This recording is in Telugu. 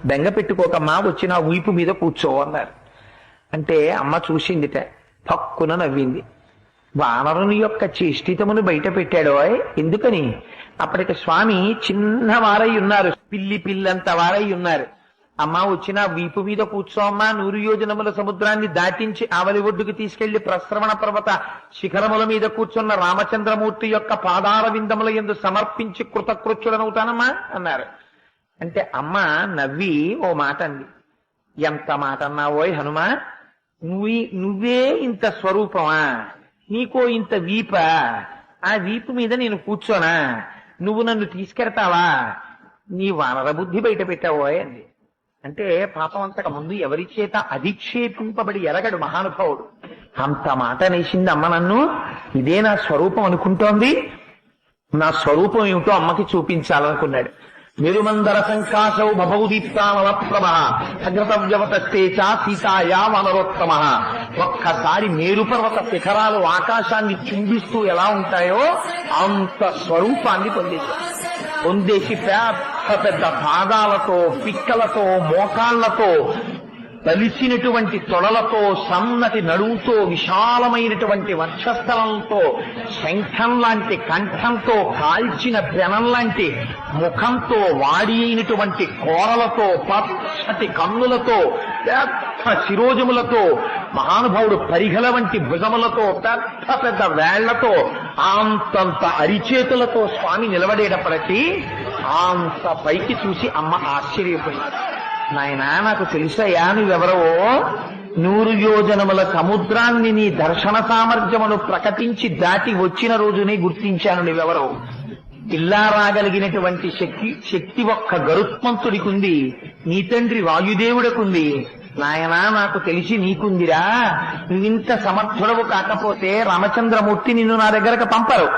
బెంగ పెట్టుకోకమ్మా, వచ్చి నా వీపు మీద కూర్చో అన్నారు. అంటే అమ్మ చూసిందిట, పక్కున నవ్వింది. వానరుని యొక్క చేష్టితమును బయట పెట్టాడో. ఎందుకని? అప్పటికి స్వామి చిన్నవారై ఉన్నారు, పిల్లంత వారై ఉన్నారు. అమ్మ వచ్చిన వీపు మీద కూర్చో అమ్మా, 100 యోజనముల సముద్రాన్ని దాటించి ఆవలి ఒడ్డుకు తీసుకెళ్లి ప్రస్రవణ పర్వత శిఖరముల మీద కూర్చున్న రామచంద్రమూర్తి యొక్క పాదార విందముల యందు సమర్పించి కృతకృత్యుడనవుతానమ్మా అన్నారు. అంటే అమ్మ నవ్వి ఓ మాట అంది. ఎంత మాట అన్నావోయ్ హనుమా, నువ్వే ఇంత స్వరూపమా, నీకో ఇంత వీప, ఆ వీపు మీద నేను కూర్చోనా, నువ్వు నన్ను తీసుకెడతావా, నీ వానర బుద్ధి బయట పెట్టావోయ్ అంది. అంటే పాపం అంతకు ముందు ఎవరి చేత అధిక్షేపింపబడి ఎరగడు మహానుభావుడు. అంత మాట నేసింది అమ్మ నన్ను, ఇదే నా స్వరూపం అనుకుంటోంది, నా స్వరూపం ఏమిటో అమ్మకి చూపించాలనుకున్నాడు. మెరుమందర సంకాశౌ బభౌ దీప్తానల ప్రభ అగ్రతవ్యవతస్తే చ సీతాయా వనరోత్తమ. ఒక్కసారి మేరు పర్వత శిఖరాలు ఆకాశాన్ని చుంబిస్తూ ఎలా ఉంటాయో అంత స్వరూపాన్ని పొందేసి పెద్ద పాదాలతో, పిక్కలతో, మోకాళ్లతో, తలిసినటువంటి తొడలతో, సన్నటి నడువుతో, విశాలమైనటువంటి వక్షస్థలంతో, శంఖం లాంటి కంఠంతో, కాల్చిన పెనం లాంటి ముఖంతో, వాడి అయినటువంటి కోరలతో, పచ్చటి కన్నులతో, పెద్ద శిరోజములతో, మహానుభావుడు పరిఘల వంటి భుజములతో, పెద్ద పెద్ద వేళ్లతో, అంతంత అరిచేతులతో స్వామి నిలబడేటప్పటికీ అంత పైకి చూసి అమ్మ ఆశ్చర్యపోయింది. నాయనా, నాకు తెలుసయ్యా నువ్వెవరవో. 100 యోజనముల సముద్రాన్ని నీ దర్శన సామర్థ్యమును ప్రకటించి దాటి వచ్చిన రోజునే గుర్తించాను నువ్వెవరో. ఇలా రాగలిగినటువంటి శక్తి ఒక్క గరుత్మంతుడికుంది, నీ తండ్రి వాయుదేవుడికుంది. నాయనా, నాకు తెలిసి నీకుందిరా. నువ్వింత సమర్థుడవు కాకపోతే రామచంద్రమూర్తి నిన్ను నా దగ్గరకు పంపరు.